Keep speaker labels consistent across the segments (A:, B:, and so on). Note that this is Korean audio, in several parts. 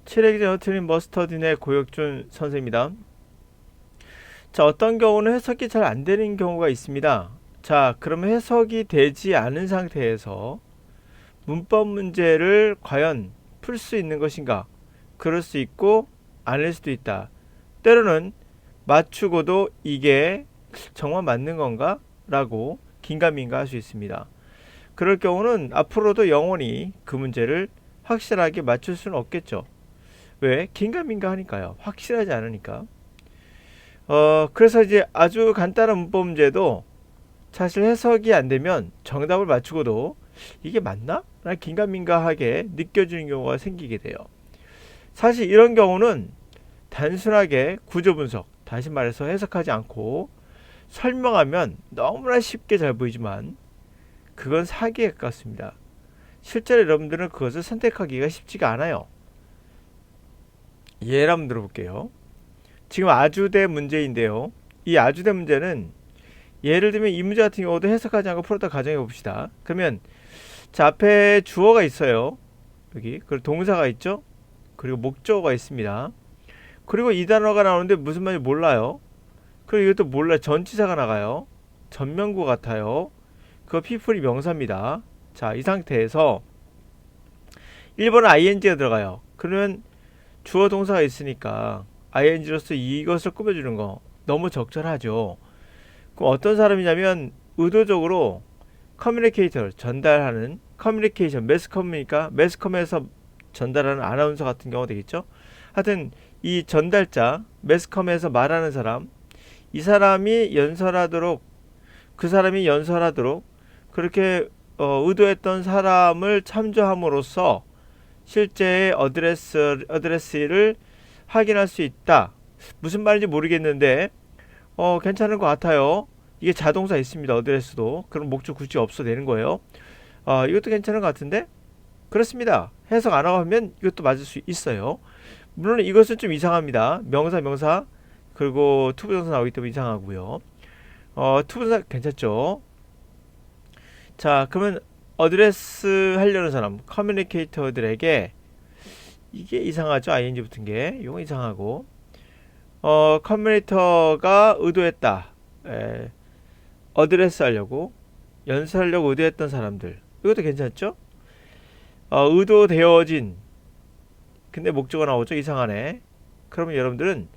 A: 칠레기전 어트린 머스터딘의 고혁준 선생입니다. 자, 어떤 경우는 해석이 잘 안 되는 경우가 있습니다. 자, 그러면 해석이 되지 않은 상태에서 문법 문제를 과연 풀 수 있는 것인가? 그럴 수 있고 아닐 수도 있다. 때로는 맞추고도 이게 정말 맞는 건가? 라고 긴가민가 할 수 있습니다. 그럴 경우는 앞으로도 영원히 그 문제를 확실하게 맞출 수는 없겠죠. 왜? 긴가민가 하니까요. 확실하지 않으니까. 그래서 이제 아주 간단한 문법 문제도 사실 해석이 안 되면 정답을 맞추고도 이게 맞나? 라는 긴가민가하게 느껴지는 경우가 생기게 돼요. 사실 이런 경우는 단순하게 구조 분석, 다시 말해서 해석하지 않고 설명하면 너무나 쉽게 잘 보이지만 그건 사기에 가깝습니다. 실제로 여러분들은 그것을 선택하기가 쉽지가 않아요. 예를 한번 들어볼게요. 지금 아주대 문제인데요. 이 아주대 문제는 예를 들면 이 문제 같은 경우도 해석하지 않고 풀었다 가정해 봅시다. 그러면 자, 앞에 주어가 있어요. 여기 그리고 동사가 있죠. 그리고 목적어가 있습니다. 그리고 이 단어가 나오는데 무슨 말인지 몰라요. 그리고 이것도 몰라요. 전치사가 나가요. 전면구 같아요. 그거 people이 명사입니다. 자, 이 상태에서 1번은 ing가 들어가요. 그러면 주어 동사가 있으니까 ing로서 이것을 꾸며주는 거 너무 적절하죠. 그럼 어떤 사람이냐면 의도적으로 커뮤니케이터를 전달하는 커뮤니케이션 매스컴이니까 매스컴에서 전달하는 아나운서 같은 경우가 되겠죠. 하여튼 이 전달자 매스컴에서 말하는 사람, 이 사람이 연설하도록, 그 사람이 연설하도록 그렇게 의도했던 사람을 참조함으로써 실제의 어드레스를 확인할 수 있다. 무슨 말인지 모르겠는데 괜찮은 것 같아요. 이게 자동사 있습니다. 어드레스도. 그럼 목적 굳이 없어도 되는 거예요. 이것도 괜찮은 것 같은데? 그렇습니다. 해석 안 하고 하면 이것도 맞을 수 있어요. 물론 이것은 좀 이상합니다. 명사 그리고 투부정사 나오기 때문에 이상하고요. 투부정사 괜찮죠? 자, 그러면 어드레스 하려는 사람, 커뮤니케이터들에게 이게 이상하죠? ing 붙은 게. 이거 이상하고. 커뮤니케이터가 의도했다. 어드레스 하려고, 연설하려고 의도했던 사람들. 이것도 괜찮죠? 의도되어진. 근데 목적어 나오죠? 이상하네. 그러면 여러분들은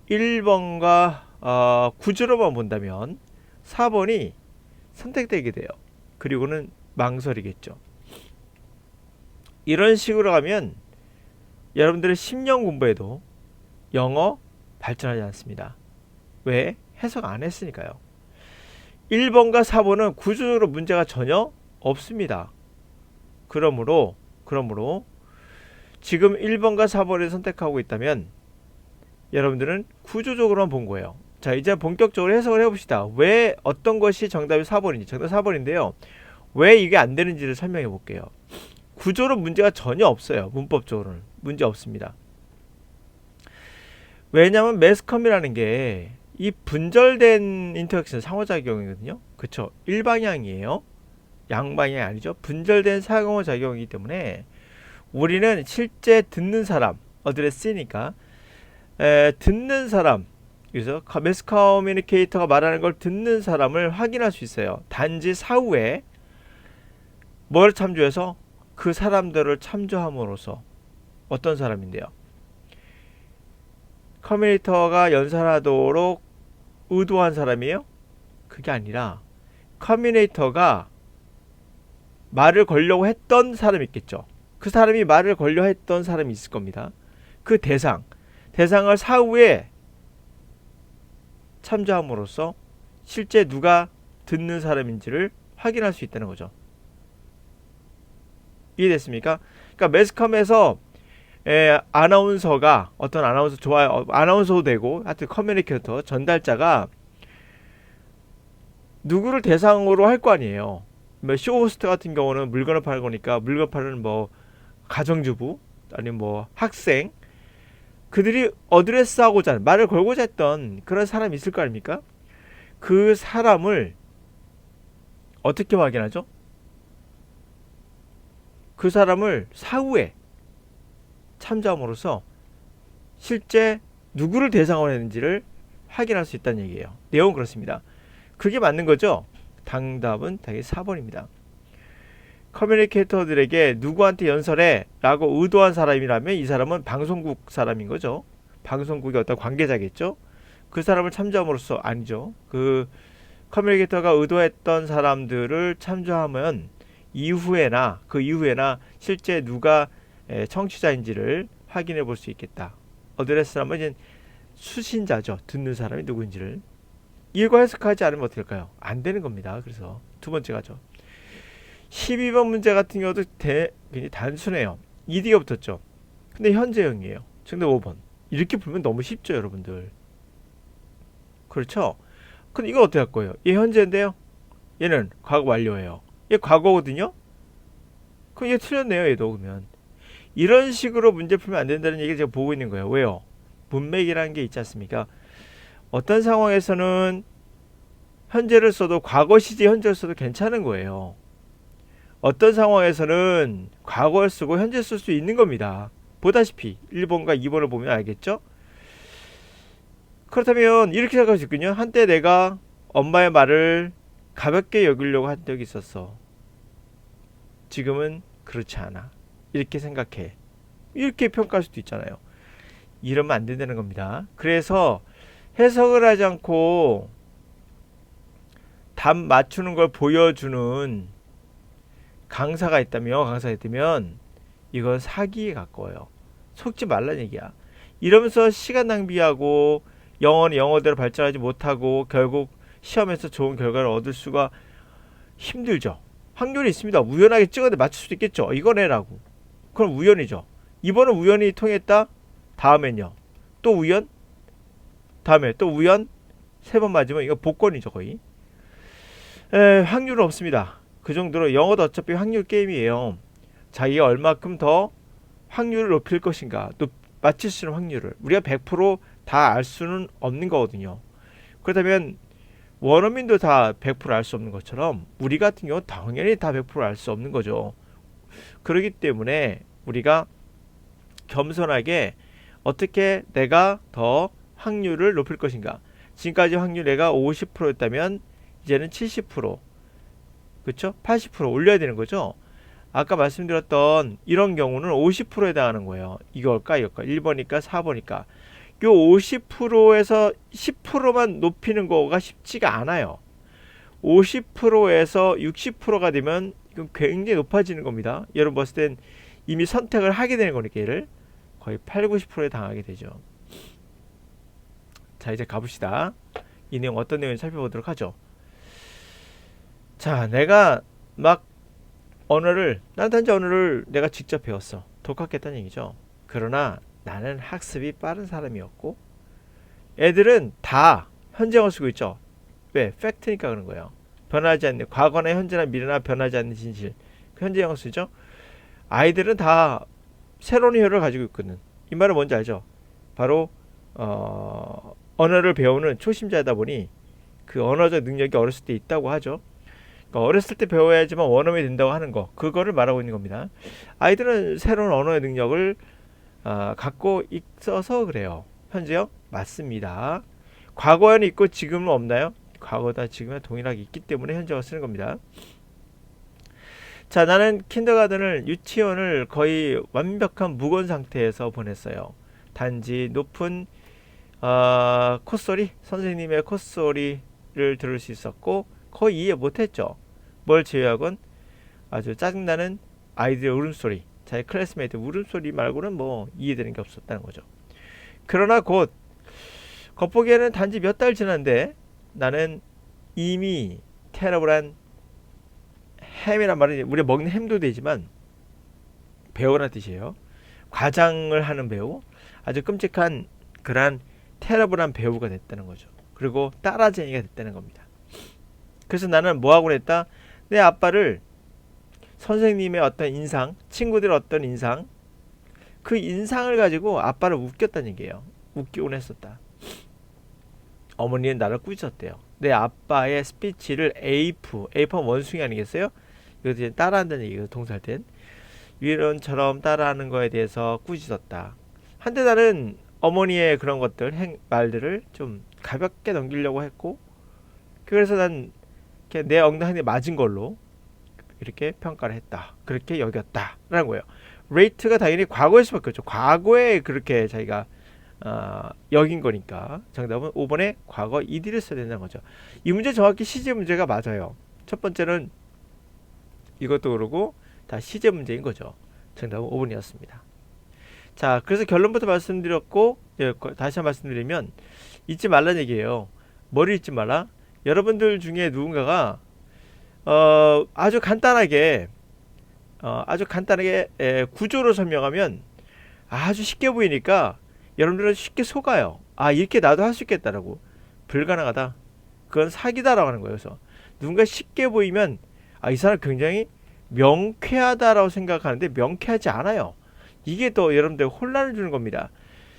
A: 1번과 구조로만 본다면 4번이 선택되게 돼요. 그리고는 망설이겠죠. 이런 식으로 가면 여러분들의 10년 공부에도 영어 발전하지 않습니다. 왜? 해석 안 했으니까요. 1번과 4번은 구조적으로 문제가 전혀 없습니다. 그러므로 지금 1번과 4번을 선택하고 있다면 여러분들은 구조적으로만 본 거예요. 자, 이제 본격적으로 해석을 해봅시다. 왜 어떤 것이 정답이 4번인지. 정답 4번인데요. 왜 이게 안 되는지를 설명해 볼게요. 구조로 문제가 전혀 없어요. 문법적으로는 문제 없습니다. 왜냐하면 매스컴이라는 게 이 분절된 인터랙션 상호작용이거든요. 그쵸? 일방향이에요. 양방향이 아니죠. 분절된 상호작용이기 때문에 우리는 실제 듣는 사람, 어드레스니까 듣는 사람, 그래서 매스 커뮤니케이터가 말하는 걸 듣는 사람을 확인할 수 있어요. 단지 사후에 뭘 참조해서 그 사람들을 참조함으로써 어떤 사람인데요. 커뮤니케이터가 연설하도록 의도한 사람이에요? 그게 아니라 커뮤니케이터가 말을 걸려고 했던 사람이 있겠죠. 그 사람이 말을 걸려 했던 사람이 있을 겁니다. 그 대상을 사후에 참조함으로써 실제 누가 듣는 사람인지를 확인할 수 있다는 거죠. 이해됐습니까? 그러니까 매스컴에서 아나운서가 어떤 아나운서 좋아요. 아나운서도 되고 하여튼 커뮤니케이터 전달자가 누구를 대상으로 할 거 아니에요. 뭐 쇼호스트 같은 경우는 물건을 파는 거니까 물건 파는 뭐 가정주부 아니면 뭐 학생 그들이 어드레스하고자 말을 걸고자 했던 그런 사람이 있을 거 아닙니까? 그 사람을 어떻게 확인하죠? 그 사람을 사후에 참조함으로써 실제 누구를 대상으로 했는지를 확인할 수 있다는 얘기예요. 내용은 그렇습니다. 그게 맞는 거죠? 정답은 당연히 4번입니다. 커뮤니케이터들에게 누구한테 연설해 라고 의도한 사람이라면 이 사람은 방송국 사람인 거죠. 방송국의 어떤 관계자겠죠. 그 사람을 참조함으로써 아니죠. 그 커뮤니케이터가 의도했던 사람들을 참조하면 이후에나 그 이후에나 실제 누가 청취자인지를 확인해 볼 수 있겠다. 어드레스라면 이제 수신자죠. 듣는 사람이 누구인지를. 이거 해석하지 않으면 어떻게 될까요? 안 되는 겁니다. 그래서 두 번째 가죠. 12번 문제 같은 경우도 굉장히 단순해요. ED가 붙었죠. 근데 현재형이에요. 정답 5번. 이렇게 풀면 너무 쉽죠, 여러분들. 그렇죠? 근데 이거 어떻게 할 거예요? 얘 현재인데요. 얘는 과거 완료예요. 얘 과거거든요. 그럼 얘 틀렸네요, 얘도. 그러면 이런 식으로 문제 풀면 안 된다는 얘기를 제가 보고 있는 거예요. 왜요? 문맥이라는 게 있지 않습니까? 어떤 상황에서는 현재를 써도 과거 시제 현재를 써도 괜찮은 거예요. 어떤 상황에서는 과거를 쓰고 현재 쓸 수 있는 겁니다. 보다시피 1번과 2번을 보면 알겠죠? 그렇다면 이렇게 생각할 수 있군요. 한때 내가 엄마의 말을 가볍게 여기려고 한 적이 있었어. 지금은 그렇지 않아. 이렇게 생각해. 이렇게 평가할 수도 있잖아요. 이러면 안 된다는 겁니다. 그래서 해석을 하지 않고 답 맞추는 걸 보여주는 강사가 있다면, 영어 강사가 있다면 이건 사기에 가까워요. 속지 말라는 얘기야. 이러면서 시간 낭비하고 영어는 영어대로 발전하지 못하고 결국 시험에서 좋은 결과를 얻을 수가 힘들죠. 확률이 있습니다. 우연하게 찍어도 맞출 수도 있겠죠. 이건 해라고. 그럼 우연이죠. 이번은 우연히 통했다. 다음엔요. 또 우연. 다음에 또 우연. 3번 맞으면 이거 복권이죠, 거의. 확률은 없습니다. 그 정도로 영어도 어차피 확률 게임이에요. 자기가 얼마큼 더 확률을 높일 것인가, 맞출 수 있는 확률을 우리가 100% 다 알 수는 없는 거거든요. 그렇다면 원어민도 다 100% 알 수 없는 것처럼 우리 같은 경우는 당연히 다 100% 알 수 없는 거죠. 그렇기 때문에 우리가 겸손하게 어떻게 내가 더 확률을 높일 것인가. 지금까지 확률 내가 50%였다면 이제는 70%, 그렇죠? 80% 올려야 되는 거죠. 아까 말씀드렸던 이런 경우는 50%에 해당하는 거예요. 이걸까 이걸까 1번이니까 4번이니까 요 50%에서 10%만 높이는 거가 쉽지가 않아요. 50%에서 60%가 되면 이건 굉장히 높아지는 겁니다. 여러분 봤을 땐 이미 선택을 하게 되는 거니까 얘를 거의 8, 90%에 당하게 되죠. 자, 이제 가봅시다. 이 내용 어떤 내용인지 살펴보도록 하죠. 자, 내가 막 단지 언어를 내가 직접 배웠어. 독학했다는 얘기죠. 그러나 나는 학습이 빠른 사람이었고 애들은 다 현재형을 쓰고 있죠. 왜? 팩트니까 그런 거예요. 변하지 않는 과거나 현재나 미래나 변하지 않는 진실. 그 현재형을 쓰죠. 아이들은 다 새로운 혀를 가지고 있거든. 이 말은 뭔지 알죠? 바로 언어를 배우는 초심자이다 보니 그 언어적 능력이 어렸을 때 있다고 하죠. 그러니까 어렸을 때 배워야지만 원어민이 된다고 하는 거, 그거를 말하고 있는 겁니다. 아이들은 새로운 언어의 능력을 갖고 있어서 그래요. 현재요? 맞습니다. 과거에는 있고 지금은 없나요? 과거다 지금은 동일하게 있기 때문에 현재어 쓰는 겁니다. 자, 나는 킨더가든을 유치원을 거의 완벽한 무건 상태에서 보냈어요. 단지 높은 콧소리, 선생님의 콧소리를 들을 수 있었고 거의 이해 못했죠. 뭘 제외하곤 아주 짜증나는 아이들의 울음소리, 자기 클래스메이트 울음소리 말고는 뭐 이해되는 게 없었다는 거죠. 그러나 곧 겉보기에는 단지 몇 달 지났는데 나는 이미 테러블한 햄이란 말은 우리가 먹는 햄도 되지만 배우라는 뜻이에요. 과장을 하는 배우, 아주 끔찍한 그러한 테러블한 배우가 됐다는 거죠. 그리고 따라쟁이가 됐다는 겁니다. 그래서 나는 뭐하고 했다? 내 아빠를 선생님의 어떤 인상, 친구들의 어떤 인상, 그 인상을 가지고 아빠를 웃겼다는 얘기예요. 웃기곤 했었다. 어머니는 나를 꾸짖었대요. 내 아빠의 스피치를 에이프는 원숭이 아니겠어요? 이것도 따라한다는 얘기예요. 동사할 땐. 위론처럼 따라하는 거에 대해서 꾸짖었다. 한데 나는 어머니의 그런 것들, 말들을 좀 가볍게 넘기려고 했고, 그래서 난 이렇게 내 엉덩이에 맞은 걸로 이렇게 평가를 했다. 그렇게 여겼다. 라는 거예요. 레이트가 당연히 과거일 수밖에 없죠. 과거에 그렇게 자기가 여긴 거니까 정답은 5번에 과거 ED를 써야 된다는 거죠. 이 문제 정확히 시제 문제가 맞아요. 첫 번째는 이것도 그러고 다 시제 문제인 거죠. 정답은 5번이었습니다. 자, 그래서 결론부터 말씀드렸고, 예, 다시 한번 말씀드리면 잊지 말라는 얘기예요. 뭐를 잊지 말라? 여러분들 중에 누군가가 아주 간단하게 구조로 설명하면 아주 쉽게 보이니까 여러분들은 쉽게 속아요. 아, 이렇게 나도 할 수 있겠다라고. 불가능하다. 그건 사기다라고 하는 거예요. 그래서 누군가 쉽게 보이면 이 사람 굉장히 명쾌하다라고 생각하는데 명쾌하지 않아요. 이게 또 여러분들 혼란을 주는 겁니다.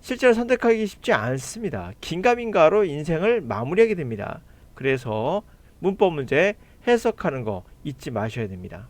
A: 실제로 선택하기 쉽지 않습니다. 긴가민가로 인생을 마무리하게 됩니다. 그래서 문법 문제 해석하는 거 잊지 마셔야 됩니다.